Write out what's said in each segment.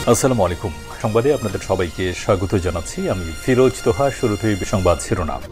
আসসালামু আলাইকুম। সংবাদে আপনাদের সবাইকে স্বাগত জানাচ্ছি। আমি ফিরোজ তোহা। শুরুতেই সংবাদ শিরোনাম।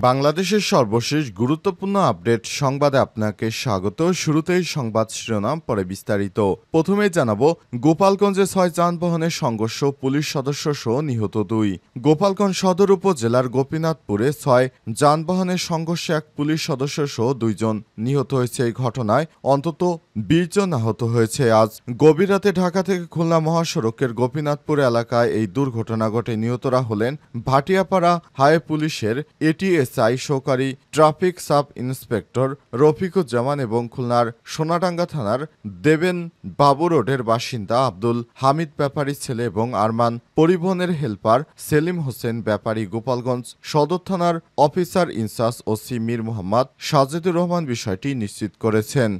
বাংলাদেশের সর্বশেষ গুরুত্বপূর্ণ আপডেট সংবাদে আপনাকে স্বাগত। শুরুতেই সংবাদ শিরোনাম, পরে বিস্তারিত। প্রথমে জানাবো, গোপালগঞ্জে 6 যানবাহনের সংঘর্ষ, পুলিশ সদস্য সহ নিহত 2। গোপালগঞ্জ সদর উপজেলার গোপীনাথপুরে 6 যানবাহনের সংঘর্ষে এক পুলিশ সদস্য সহ 2 জন নিহত হয়েছে। এই ঘটনায় অন্তত 20 জন আহত হয়েছে। আজ গভীর রাতে ঢাকা থেকে খুলনা মহাসড়কের গোপীনাথপুর এলাকায় এই দুর্ঘটনা ঘটে। নিহতরা হলেন ভাটিয়াপাড়া হাই পুলিশের এটিএসআই সহকারী ট্রাফিক সাব ইন্সপেক্টর রফিকুজ্জামান এবং খুলনার সোনাডাঙ্গা থানার দেবেন বাবু রোডের বাসিন্দা আব্দুল হামিদ ব্যাপারী ছেলে এবং আরমান পরিবহনের হেলপার সেলিম হোসেন ব্যাপারী। গোপালগঞ্জ সদর থানার officer in-charge OC Mir Mohammad Sajedur Rahman বিষয়টি নিশ্চিত করেছেন।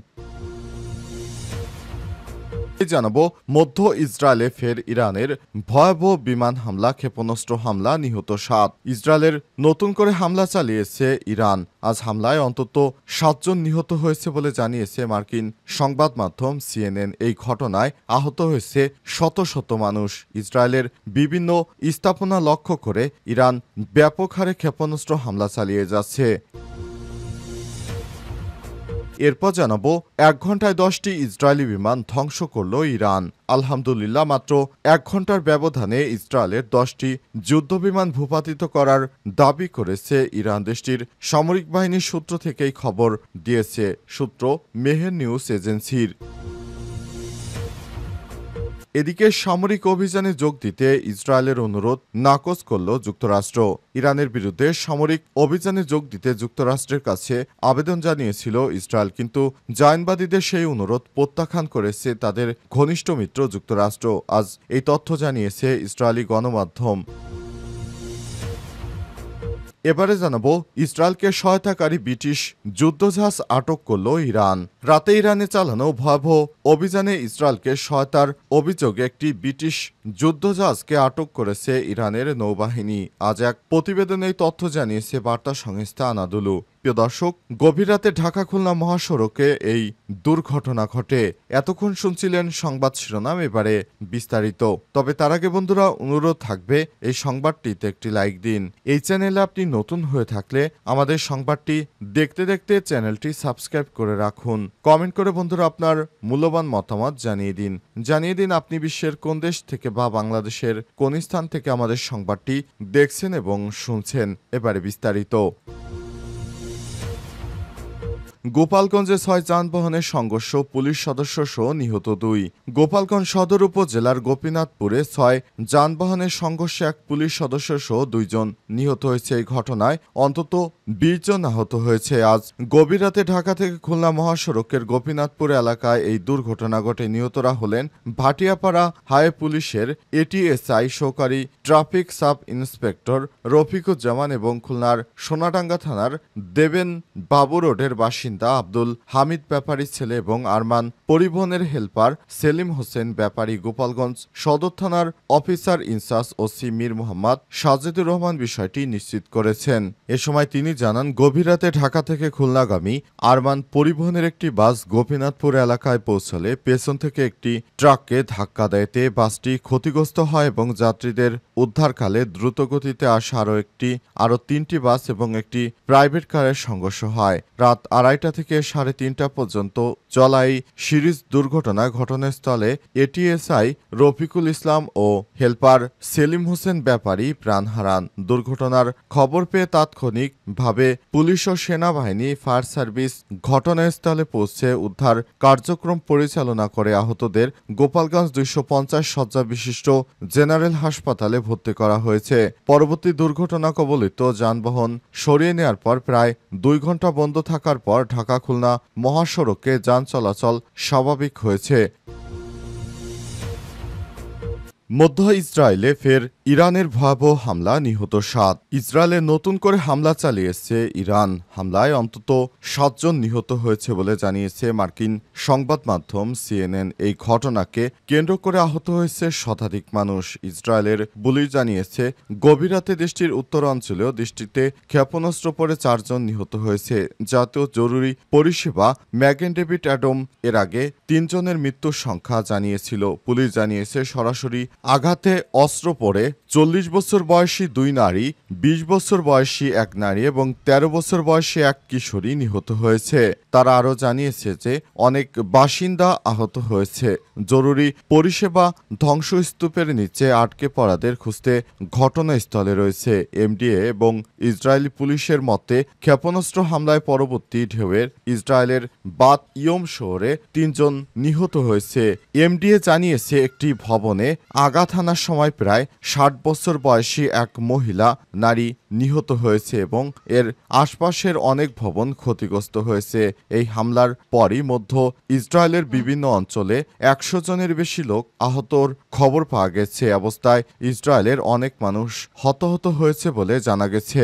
জানাবো, মধ্য ইসরায়েলে ফের ইরানের ভয়াবহ বিমান হামলা, ক্ষেপণাস্ত্র হামলা, নিহত 7। ইসরায়েলের নতুন করে হামলা চালিয়েছে ইরান। আজ হামলায় অন্তত 7 জন নিহত হয়েছে বলে জানিয়েছে মার্কিন সংবাদ মাধ্যম সিএনএন। এই ঘটনায় আহত হয়েছে শত শত মানুষ। ইসরায়েলের বিভিন্ন স্থাপনা লক্ষ্য করে ইরান ব্যাপক হারে ক্ষেপণাস্ত্র হামলা চালিয়ে যাচ্ছে। এরপর জানাবো, 1 ঘন্টায় 10টি ইসরায়েলি বিমান ধ্বংস করল ইরান। আলহামদুলিল্লাহ, মাত্র 1 ঘন্টার ব্যবধানে ইসরায়েলের 10টি যুদ্ধবিমান ভূপাতিত করার দাবি করেছে ইরান। দেশটির সামরিক বাহিনীর সূত্র থেকেই খবর দিয়েছে সূত্র মেহের নিউজ এজেন্সির। এদিকে সামরিক অভিযানে যোগ দিতে ইসরায়েলের অনুরোধ নাকচ করল যুক্তরাষ্ট্র। ইরানের বিরুদ্ধে সামরিক অভিযানে যোগ দিতে যুক্তরাষ্ট্রের কাছে আবেদন জানিয়েছিল ইসরায়েল, কিন্তু জায়নবাদীদের সেই অনুরোধ প্রত্যাখ্যান করেছে তাদের ঘনিষ্ঠ মিত্র যুক্তরাষ্ট্র। আজ এই তথ্য জানিয়েছে ইসরায়েলি গণমাধ্যম। এবারে জানাবো, ইসরায়েলকে সহায়তাকারী ব্রিটিশ যুদ্ধজাহাজ আটক করল ইরান। রাতে ইরানে চালানো ভয়াবহ অভিযানে ইসরায়েলকে সহায়তার অভিযোগে একটি ব্রিটিশ যুদ্ধজাহাজকে আটক করেছে ইরানের নৌবাহিনী। আজ এক প্রতিবেদনে এই তথ্য জানিয়েছে বার্তা সংস্থা আনাদুলু। প্রিয় দর্শক, গভীর রাতে ঢাকা খুলনা মহাসড়কে এই দুর্ঘটনা ঘটে। এতক্ষণ শুনছিলেন সংবাদ শিরোনাম, এবারে বিস্তারিত। তবে তার আগে বন্ধুরা, অনুরোধ থাকবে এই সংবাদটিতে একটি লাইক দিন। এই চ্যানেলে আপনি নতুন হয়ে থাকলে আমাদের সংবাদটি দেখতে দেখতে চ্যানেলটি সাবস্ক্রাইব করে রাখুন। কমেন্ট করে বন্ধুরা আপনার মূল্যবান মতামত জানিয়ে দিন আপনি বিশ্বের কোন দেশ থেকে বা বাংলাদেশের কোন স্থান থেকে আমাদের সংবাদটি দেখছেন এবং শুনছেন। এবারে বিস্তারিত। গোপালগঞ্জে 6 যানবাহনের সংঘর্ষ, পুলিশ সদস্য সহ নিহত 2। গোপালগঞ্জ সদর উপজেলার গোপীনাথপুরে 6 যানবাহনের সংঘর্ষে এক পুলিশ সদস্য সহ 2 জন নিহত হয়েছে। এই ঘটনায় অন্তত 20 জন আহত হয়েছে। আজ গভীর রাতে ঢাকা থেকে খুলনা মহাসড়কের গোপীনাথপুর এলাকায় এই দুর্ঘটনা ঘটে। নিহতরা হলেন ভাটিয়াপাড়া হাই পুলিশের এটিএসআই সহকারী ট্রাফিক সাব ইন্সপেক্টর রফিকুজ্জামান এবং খুলনার সোনাডাঙ্গা থানার দেবেন বাবু রোডের বাসিন্দা আব্দুল হামিদ ব্যাপারী ছেলে এবং আরমান পরিবহনের হেলপার সেলিম হোসেন ব্যাপারী। গোপালগঞ্জ সদর থানার officer in-charge OC Mir Mohammad Sajedur Rahman বিষয়টি নিশ্চিত করেছেন। এ সময় তিনি জানান, গভীর রাতে ঢাকা থেকে খুলনাগামী আরমান পরিবহনের একটি বাস গোপীনাথপুর এলাকায় পৌঁছলে পেছন থেকে একটি ট্রাককে ধাক্কা দেয়তে বাসটি ক্ষতিগ্রস্ত হয় এবং যাত্রীদের উদ্ধারকালে দ্রুতগতিতে আসা আরও 3টি বাস এবং একটি প্রাইভেট কারের সংঘর্ষ হয়। রাত 2:30 থেকে 3:30 পর্যন্ত চলা এই সিরিজ দুর্ঘটনায় ঘটনাস্থলে এটিএসআই রফিকুল ইসলাম ও হেলপার সেলিম হোসেন ব্যাপারী প্রাণ হারান। দুর্ঘটনার খবর পেয়ে তাৎক্ষণিকভাবে পুলিশ ও সেনাবাহিনী, ফায়ার সার্ভিস ঘটনাস্থলে পৌঁছে উদ্ধার কার্যক্রম পরিচালনা করে আহতদের গোপালগঞ্জ 250 শয্যা বিশিষ্ট জেনারেল হাসপাতালে ভর্তি করা হয়েছে। পরবর্তী দুর্ঘটনা কবলিত যানবাহন সরিয়ে নেওয়ার পর প্রায় 2 ঘন্টা বন্ধ থাকার পর ঢাকা খুলনা মহাসড়কে যান চলাচল স্বাভাবিক হয়েছে। মধ্য ইসরায়েলে ফের ইরানের ভয়াবহ হামলা, নিহত ৭। ইসরায়েলে নতুন করে হামলা চালিয়েছে ইরান। হামলায় অন্তত ৭ জন নিহত হয়েছে বলে জানিয়েছে মার্কিন সংবাদ মাধ্যম সিএনএন। এই ঘটনাকে কেন্দ্র করে আহত হয়েছে শতাধিক মানুষ। ইসরায়েলের পুলিশ জানিয়েছে গভীর রাতে দেশটির উত্তরাঞ্চলীয় দেশটিতে ক্ষেপণাস্ত্র পড়ে ৪ জন নিহত হয়েছে। জাতীয় জরুরি পরিষেবা ম্যাগেন ডেভিড অ্যাডম এর আগে ৩ জনের মৃত্যুর সংখ্যা জানিয়েছিল। পুলিশ জানিয়েছে সরাসরি আঘাতে অস্ত্র পড়ে ৪০ বছর বয়সী ২ নারী, ২০ বছর বয়সী ১ নারী এবং ১৩ বছর বয়সী ১ কিশোরী নিহত হয়েছে। তারা আরও জানিয়েছে যে অনেক বাসিন্দা আহত হয়েছে। জরুরি পরিষেবা ধ্বংসস্তূপের নিচে আটকে পড়াদের খুঁজতে ঘটনাস্থলে রয়েছে। এমডিএ এবং ইসরায়েলি পুলিশের মতে ক্ষেপণাস্ত্র হামলায় পরবর্তী ঢেউয়ের ইসরায়েলের বাত ইয়ম শহরে ৩ জন নিহত হয়েছে। এমডিএ জানিয়েছে একটি ভবনে আঘাত হানার সময় প্রায় ৬০ বছর বয়সী এক মহিলা নারী নিহত হয়েছে এবং এর আশপাশের অনেক ভবন ক্ষতিগ্রস্ত হয়েছে। এই হামলার পরই মধ্য ইসরায়েলের বিভিন্ন অঞ্চলে ১০০ জনের বেশি লোক আহতর খবর পাওয়া গেছে। অবস্থায় ইসরায়েলের অনেক মানুষ হতাহত হয়েছে বলে জানা গেছে।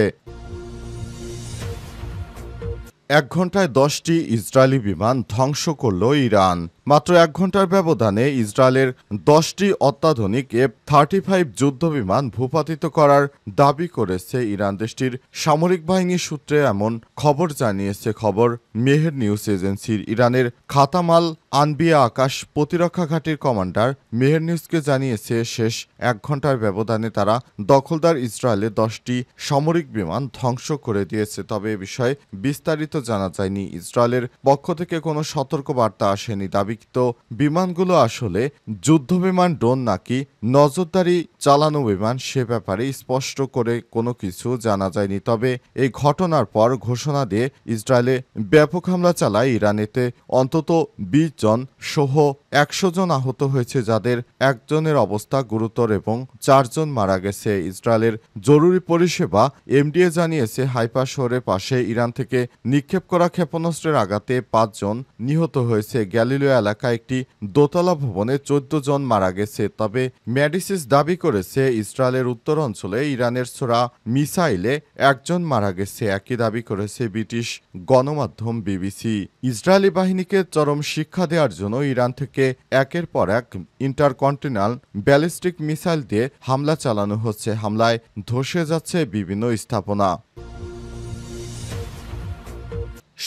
১ ঘন্টায় ১০টি ইসরায়েলি বিমান ধ্বংস করল ইরান। মাত্র ১ ঘন্টার ব্যবধানে ইসরায়েলের 10টি অত্যাধুনিক F-35 যুদ্ধবিমান ভূপাতিত করার দাবি করেছে ইরান। দেশটির সামরিক বাহিনী সূত্রে এমন খবর জানিয়েছে খবর মেহের নিউজ এজেন্সির। ইরানের খাতামাল আনবিয়া আকাশ প্রতিরক্ষা ঘাঁটির কমান্ডার মেহের নিউজকে জানিয়েছে শেষ ১ ঘন্টার ব্যবধানে তারা দখলদার ইসরায়েলে 10টি সামরিক বিমান ধ্বংস করে দিয়েছে। তবে এ বিষয়ে বিস্তারিত জানা যায়নি। ইসরায়েলের পক্ষ থেকে কোনো সতর্কবার্তা আসেনি। দাবিকৃত বিমানগুলো আসলে যুদ্ধবিমান, ড্রোন নাকি নজরদারি চালানো বিমান সে ব্যাপারে স্পষ্ট করে কোনো কিছু জানা যায়নি। তবে এই ঘটনার পর ঘোষণা দিয়ে ইসরায়েলে ব্যাপক হামলা চালায় ইরান। এতে অন্তত ২০ জন সহ ১০০ জন আহত হয়েছে, যাদের একজনের অবস্থা গুরুতর এবং ৪ জন মারা গেছে। ইসরায়েলের জরুরি পরিষেবা এমডিএ জানিয়েছে হাইফা শহরের পাশে ইরান থেকে নিক্ষেপ করা ক্ষেপণাস্ত্রের আঘাতে ৫ জন নিহত হয়েছে। গ্যালিলিও এলাকায় একটি দোতলা ভবনে ১৪ জন মারা গেছে। তবে ম্যাডিসিস দাবি করেছে ইসরায়েলের উত্তর অঞ্চলে ইরানের ছোড়া মিসাইলে ১ জন মারা গেছে। একই দাবি করেছে ব্রিটিশ গণমাধ্যম বিবিসি। ইসরায়েলি বাহিনীকে চরম শিক্ষা দেওয়ার জন্য ইরান থেকে একের পর এক ইন্টারকন্টিনেন্টাল ব্যালিস্টিক মিসাইল দিয়ে হামলা চালানো হচ্ছে। হামলায় ধসে যাচ্ছে বিভিন্ন স্থাপনা।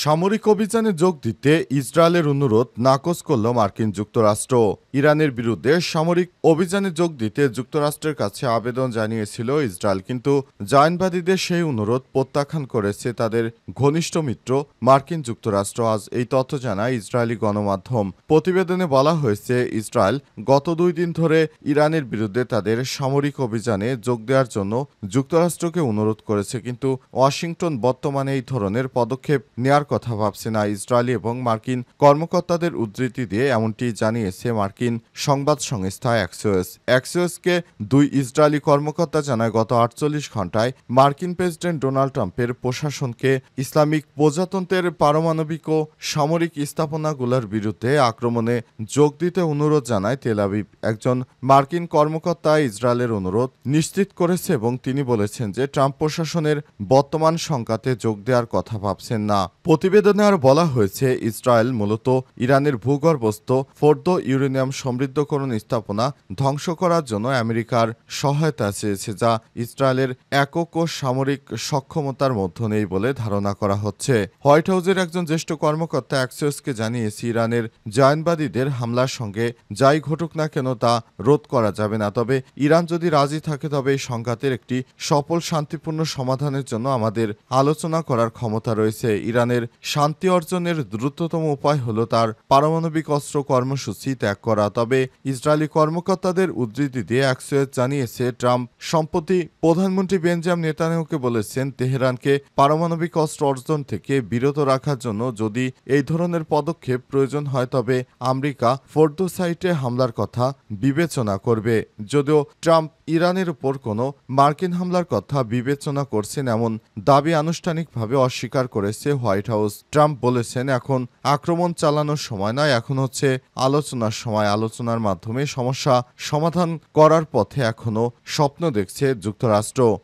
সামরিক অভিযানে যোগ দিতে ইসরায়েলের অনুরোধ নাকচ করল মার্কিন যুক্তরাষ্ট্র। ইরানের বিরুদ্ধে সামরিক অভিযানে যোগ দিতে যুক্তরাষ্ট্রের কাছে আবেদন জানিয়েছিল ইসরায়েল, কিন্তু জায়নবাদীদের সেই অনুরোধ প্রত্যাখ্যান করেছে তাদের ঘনিষ্ঠ মিত্র মার্কিন যুক্তরাষ্ট্র। আজ এই তথ্য জানায় ইসরায়েলি গণমাধ্যম। প্রতিবেদনে বলা হয়েছে ইসরায়েল গত ২ দিন ধরে ইরানের বিরুদ্ধে তাদের সামরিক অভিযানে যোগ দেওয়ার জন্য যুক্তরাষ্ট্রকে অনুরোধ করেছে, কিন্তু ওয়াশিংটন বর্তমানে এই ধরনের পদক্ষেপ নেওয়ার কথা ভাবছে না। ইসরায়েলি এবং মার্কিন কর্মকর্তাদের উদ্ধৃতি দিয়ে এমনটি জানিয়েছে মার্কিন সংবাদ সংস্থা অ্যাক্সিওস। অ্যাক্সিওসকে ২ ইসরায়েলি কর্মকর্তা জানায় গত ৪৮ ঘন্টায় মার্কিন প্রেসিডেন্ট ডোনাল্ড ট্রাম্পের প্রশাসনকে ইসলামিক প্রজাতন্ত্রের পারমাণবিক ও সামরিক স্থাপনাগুলোর বিরুদ্ধে আক্রমণে যোগ দিতে অনুরোধ জানায় তেল আবিব। একজন মার্কিন কর্মকর্তা ইসরায়েলের অনুরোধ নিশ্চিত করেছে এবং তিনি বলেছেন যে ট্রাম্প প্রশাসনের বর্তমান সংঘাতে যোগ দেওয়ার কথা ভাবছেন না। প্রতিবেদনে আর বলা হয়েছে ইসরায়েল মূলত ইরানের ভূগর্ভস্থ ফোর্দো ইউরেনিয়াম সমৃদ্ধকরণ স্থাপনা ধ্বংস করার জন্য আমেরিকার সহায়তা চেয়েছে, যা ইসরায়েলের একক ও সামরিক সক্ষমতার মধ্যে নেই বলে ধারণা করা হচ্ছে। হোয়াইট হাউসের একজন জ্যেষ্ঠ কর্মকর্তা অ্যাক্সিওসকে জানিয়েছে ইরানের জায়নবাদীদের হামলার সঙ্গে যাই ঘটুক না কেন তা রোধ করা যাবে না। তবে ইরান যদি রাজি থাকে তবে এই সংঘাতের একটি সফল শান্তিপূর্ণ সমাধানের জন্য আমাদের আলোচনা করার ক্ষমতা রয়েছে। ইরানের শান্তি অর্জনের দ্রুততম উপায় হলো তার পারমাণবিক অস্ত্র কর্মসূচি ত্যাগ করা। তবে ইসরায়েলি কর্মকর্তাদের উদ্ধৃতি দিয়ে অ্যাক্সিওস জানিয়েছে ট্রাম্প সম্প্রতি প্রধানমন্ত্রী বেঞ্জামিন নেতানিয়াহুকে বলেছেন তেহরানকে পারমাণবিক অস্ত্র অর্জন থেকে বিরত রাখার জন্য যদি এই ধরনের পদক্ষেপ প্রয়োজন হয় তবে আমেরিকা ফোর্দো সাইটে হামলার কথা বিবেচনা করবে। যদিও ট্রাম্প ইরানের উপর কোনো মার্কিন হামলার কথা বিবেচনা করছেন এমন দাবি আনুষ্ঠানিকভাবে অস্বীকার করেছে হোয়াইট হাউস। ট্রাম্প বলেছেন, এখন আক্রমণ চালানোর সময় নয়, এখন হচ্ছে আলোচনার সময়। আলোচনার মাধ্যমে সমস্যা সমাধান করার পথে এখনও স্বপ্ন দেখছে যুক্তরাষ্ট্র।